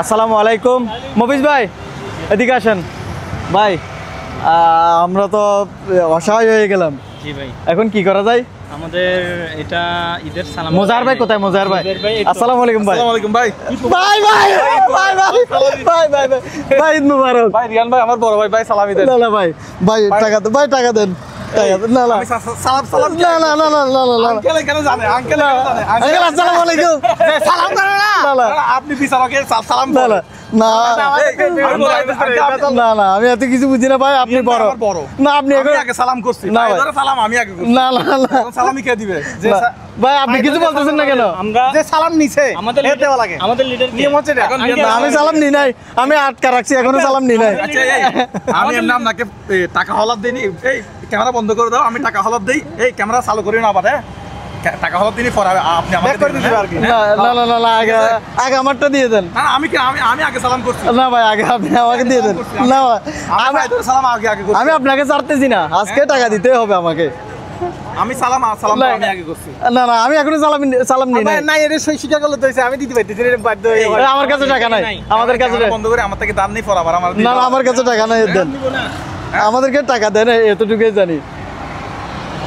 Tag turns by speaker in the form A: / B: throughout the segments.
A: আসসালামু আলাইকুম মফিজ ভাই, এদিকে আসেন ভাই। আমরা তো অসহায় হয়ে গেলাম।
B: জি ভাই,
A: এখন কি করা যায়?
B: আমাদের এটা ঈদের সালাম।
A: মোজাহার ভাই কোথায়? মোজাহার ভাই, আসসালামু আলাইকুম ভাই।
C: আসসালামু আলাইকুম ভাই।
A: ভাই ভাই ভাই ভাই ভাই ভাই ভাই ঈদ মুবারক।
C: ভাই রিয়ান ভাই আমার বড় ভাই, ভাই সালামি দেন।
A: না না ভাই, ভাই টাকা দেন, ভাই টাকা দেন। না না
C: সালাম সালাম
A: না না না না না না
C: আঙ্কেল কেন জানে? আঙ্কেল কেন জানে?
A: আঙ্কেল আসসালামু আলাইকুম।
C: সালাম করে না।
A: না না
C: আপনি বিচারকে সালাম
A: না
C: করেন।
A: না
C: না
A: না না আমি এত কিছু বুঝি না ভাই, আপনি বড়।
C: বড়
A: না আপনি
C: আমি আগে সালাম করছি।
A: না
C: ভাই
A: ভাই।
C: ধরে সালাম আমি আগে করছি।
A: না না না
C: এখন সালামি কে দিবে? যে
A: না। ভাই আপনি কিছু বলতেছেন না কেন?
B: আমরা
C: যে সালাম নিছে
B: আমাদের
C: এর দেওয়া লাগে।
B: আমাদের লিডার
C: নিয়ম হচ্ছে এটা। এখন
A: না আমি সালাম নিই নাই, আমি আটকা রাখছি, এখনো সালাম নিই নাই।
C: আচ্ছা এই আমি এমনি আপনাকে টাকা হলাপ দেইনি। এই ক্যামেরা বন্ধ করে দাও, আমি টাকা হলাপ দেই। এই ক্যামেরা চালু করি না আবার, হ্যাঁ টাকা হলাপ দিনই পরে আপনি আমাকে দিবেন আর কি।
A: না না না না আগে আগে আমারটা দিয়ে দেন।
C: না আমি কি আমি আগে সালাম করছি।
A: না ভাই আগে আপনি আমাকে দিয়ে দেন। না ভাই,
C: আমি ভাই ধরে সালাম আগে করছি।
A: আমি আপনাকে ছাড়তেছি না, আজকে টাকা দিতে হবে আমাকে।
C: আমি সালাম
A: না,
C: আমি আগে করছি।
A: না না আমি এখনো সালাম নিই নাই।
C: না এর স্বীকার করলে তো হইছে, আমি দিতে পারতেছি না, বাধ্য হয়ে
A: এই, আমার কাছে টাকা নাই, আমাদের কাছে
C: ক্যামেরা বন্ধ করে আমার থেকে দাম নেই পর আবার আমার
A: না না আমার কাছে টাকা নাই, দেন আমাদেরকে টাকা দেন, এতটুকুই জানি।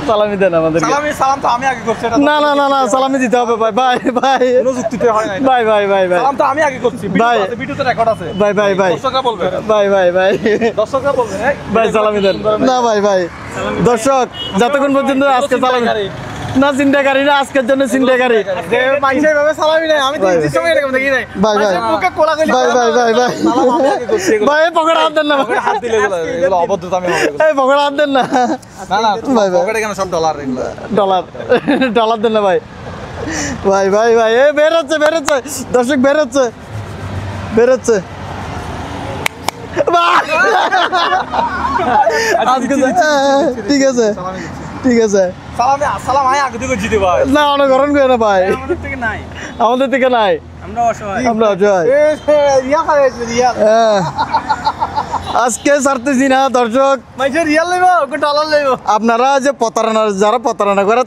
A: সালামি দেন আমাদেরকে।
C: সালাম তো আমি আগে করছি। এটা
A: না না না না সালামি দিতে হবে ভাই ভাই ভাই
C: কোনো যুক্তিতে হয় না।
A: ভাই ভাই ভাই ভাই
C: সালাম তো আমি আগে করছি।
A: ভাই।
C: ভিডিওতে রেকর্ড আছে।
A: ভাই ভাই ভাই
C: দর্শকরা বলবে।
A: ভাই ভাই ভাই
C: দর্শকরা বলবে
A: ভাই সালামি দেন। না ভাই ভাই দর্শক যতক্ষণ পর্যন্ত আজকে সালামি না চিন্তাকারী না, আজকের জন্য চিন্তাকারী।
C: যে মানুষ এইভাবে সালামি নাই, আমি তো
A: ভাই।
C: এই সময় এরকম দেখি নাই।
A: ভাই ভাই
C: মুখে কোলা গলি।
A: ভাই ভাই ভাই ভাই
C: সালাম আমি আগে করছি এগুলো।
A: ভাই পকেটে হাত দেন না,
C: হাত দিলে এগুলো অভদ্রতা আমি হবে।
A: এই পকেটে হাত দেন না।
C: না না
A: ভাই, ভাই।
C: পকেটে কেন সব ডলার এগুলো।
A: ডলার ডলার দেন না ভাই। ভাই ভাই ভাই এ বের হচ্ছে দর্শক বের হচ্ছে ভাই। আজকে ঠিক আছে ঠিক আছে।
C: সালাম আমি আগে থেকে জিতে ভাই।
A: না অনেক গরম করে না ভাই,
B: আমাদের থেকে নাই,
A: আমাদের থেকে নাই,
B: আমরা অসহায়।
A: আমরা অজয়।
C: রিয়া খাইছে রিয়া।
A: হ্যাঁ। আজকে ছাড়তেছি না দর্শক।
C: মাইছে রিয়াল লইব, ওকে ডলার লইব।
A: আপনারা যে যারা প্রতারণা করে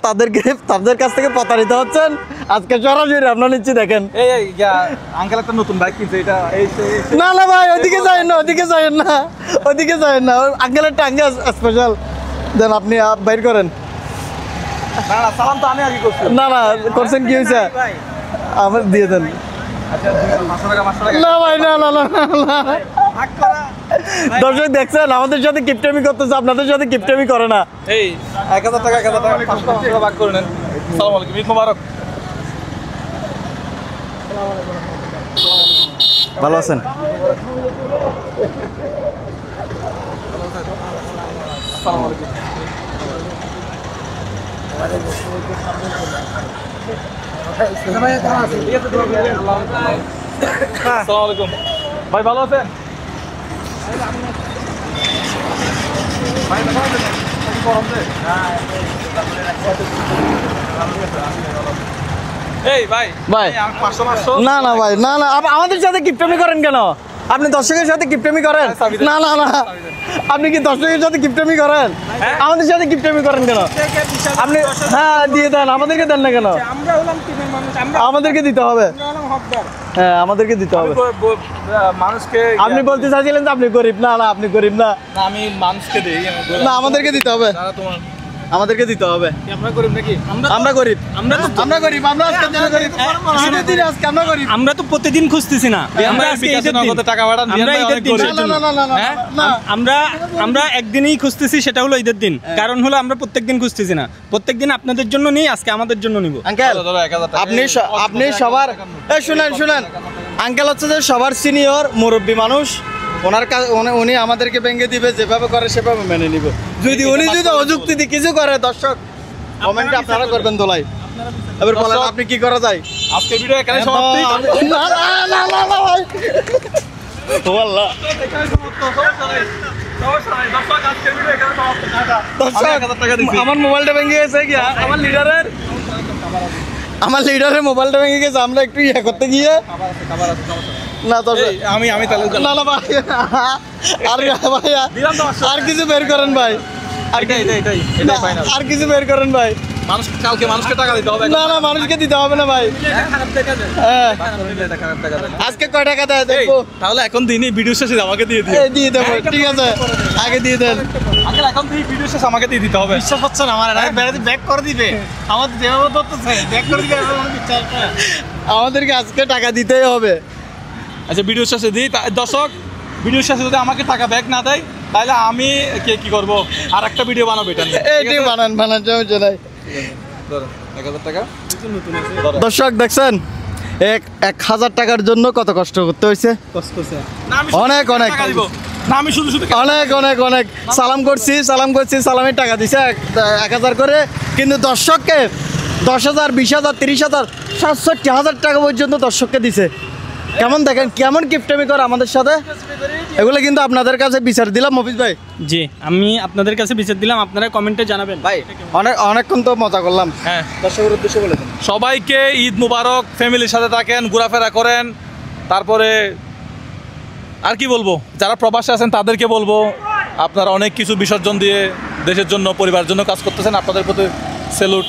A: তাদের কাছ থেকে প্রতারিত হচ্ছেন। আজকে সরাসরি আপনারা নিচ্ছি দেখেন।
C: এই আঙ্কেল একটা নতুন বাইক কিনছে, এটা এই
A: না না ভাই ওদিকে যাবেন না, ওদিকে যাবেন না, ওদিকে যাবেন না। আঙ্কেলের টাঙ্গে স্পেশাল দেন, আপনি বাইর করেন।
C: না না সালাম তো আমি আগে করছি।
A: না না করছেন কি হয়েছে?
B: ভাই
A: আমার দিয়ে দেন।
C: আচ্ছা 500 টাকা
A: না ভাই না না না না।
B: ভাগ করা।
A: দর্শক দেখছেন আমাদের সাথে কিপটামি করতেছে, আপনাদের সাথে কিপটামি করে না।
C: এই 1000 টাকা 500 টাকা ভাগ করে নেন। আসসালামু আলাইকুম, ঈদ মোবারক।
A: ভালো আছেন?
C: আসসালামু আলাইকুম। আসসালামু আলাইকুম ভাই, ভালো আছেন? ভাই ভালো আছেন? গরম যে? এই ভাই
A: ভাই।
C: 500
A: না না ভাই না না আমাদের সাথে কিপটামি করেন কেন? আপনি দর্শকের সাথে কিপটামি করেন? না না না আপনি কি দর্শকের সাথে কিপটামি করেন? আমাদের সাথে কিপটামি করেন কেন আপনি? হ্যাঁ দিয়ে দেন, আমাদেরকে দেন না কেন?
B: আমরা হলাম টিমের মানুষ, আমরা
A: আমাদেরকে দিতে হবে।
B: হলাম হকদার।
A: হ্যাঁ আমাদেরকে দিতে হবে।
C: মানুষকে
A: আপনি বলতে চাইছিলেন যে আপনি গরিব। না না আপনি গরিব না,
C: না আমি মানুষকে দেই।
A: না আমাদেরকে দিতে হবে,
C: তোমার
A: আমাদেরকে দিতে হবে।
C: আমরা করিম নাকি?
A: আমরা গরিব,
B: আমরা তো
A: আমরা গরিব, আমরা আজকে দিনে গরিব, শীতের দিনে আজকে আমরা গরিব।
B: আমরা তো প্রতিদিন খুঁজতেছি না। আমরা আজকে
C: বিকাশে
B: ঈদের দিন।
C: নগদে টাকা পাঠান,
B: আমরা
C: ভাই
B: ঈদের
C: অনেক
B: দিন।
C: গরিব।
A: না না না না না
B: হ্যাঁ?
A: না
B: আমরা একদিনই খুঁজতেছি, সেটা হলো ঈদের দিন। কারণ হলো আমরা প্রত্যেকদিন খুঁজতেছি না, প্রত্যেকদিন আপনাদের জন্য নিই, আজকে আমাদের জন্য নিব।
A: আঙ্কেল
C: ধরো 1000 টাকা।
A: আপনি সবার শুনেন আঙ্কেল হচ্ছে যে সবার সিনিয়র মুরব্বী মানুষ। ওনার কাছে উনি আমাদেরকে ভেঙে দিবে, যেভাবে করে সেভাবে মেনে নিব। উনি যদি অযুক্তি দিয়ে কিছু করে দর্শক কমেন্টে আপনারা করবেন দোলাই। এবার বলেন আপনি কি করা যায়?
C: আজকের ভিডিও এখানে সমাপ্তি।
A: না না না না না ভাই ও আল্লাহ। দর্শক আমার মোবাইলটা ভেঙে গেছে কি? আমার লিডারের মোবাইলটা ভেঙে গেছে। আমরা একটু ইয়ে করতে গিয়ে না দর্শক
C: আমি তাহলে
A: না না ভাই আর ভাইয়া আর কিছু বের করেন ভাই,
C: এটাই
A: আর কিছু বের করেন ভাই।
C: মানুষ কালকে মানুষকে টাকা দিতে হবে
A: না না মানুষকে দিতে হবে না ভাই।
B: খারাপ দেখা যায়।
A: হ্যাঁ
C: এটা খারাপ টাকা দেয়।
A: আজকে কয় টাকা দেয়
C: এই,
A: দেখবো।
C: তাহলে এখন দিনই ভিডিও শেষে আমাকে দিয়ে দিও
A: এই দিয়ে দেবো, ঠিক আছে আগে দিয়ে দেন।
C: আঙ্কেল এখন থেকে ভিডিও শেষে আমাকে দিয়ে দিতে হবে
A: বিশ্বাস হচ্ছে না আমার, ব্যাক করে দিবে আমাদের যেভাবে ধরতেছে ব্যাক করে দিবে, আমাদেরকে আজকে টাকা দিতেই হবে।
C: আচ্ছা ভিডিও শেষে দিই দর্শক, ভিডিও শেষে যদি আমাকে টাকা ব্যাক না দেয় তাহলে আমি কি করব, আর একটা ভিডিও বানাবো এটা নিয়ে।
A: এইটি বানান সমস্যা নাই।
C: ধরো 1000 টাকা।
A: দর্শক দেখছেন 1000 টাকার জন্য কত কষ্ট করতে হয়েছে।
C: না, আমি শুধু
A: অনেক, অনেক।
C: টাকা দিব। না আমি শুধু শুধু
A: অনেক অনেক অনেক সালাম করছি সালামের টাকা দিছে 1000 করে, কিন্তু দর্শককে 10,000 20,000 30,000 67,000 টাকা পর্যন্ত দর্শককে দিছে। কেমন দেখেন কেমন কিপটামি করে আমাদের সাথে, এগুলো কিন্তু আপনাদের কাছে বিচার দিলাম মফিজ ভাই।
B: জি, আমি আপনাদের কাছে বিচার দিলাম, আপনারা কমেন্টে জানাবেন।
A: ভাই অনেকক্ষণ তো মজা করলাম,
C: হ্যাঁ
A: দর্শকের উদ্দেশ্যে বলে দেন।
C: সবাইকে ঈদ মুবারক, ফ্যামিলির সাথে থাকেন, ঘোরাফেরা করেন। তারপরে আর কি বলবো, যারা প্রবাসে আছেন তাদেরকে বলবো আপনারা অনেক কিছু বিসর্জন দিয়ে দেশের জন্য পরিবারের জন্য কাজ করতেছেন, আপনাদের প্রতি স্যালুট।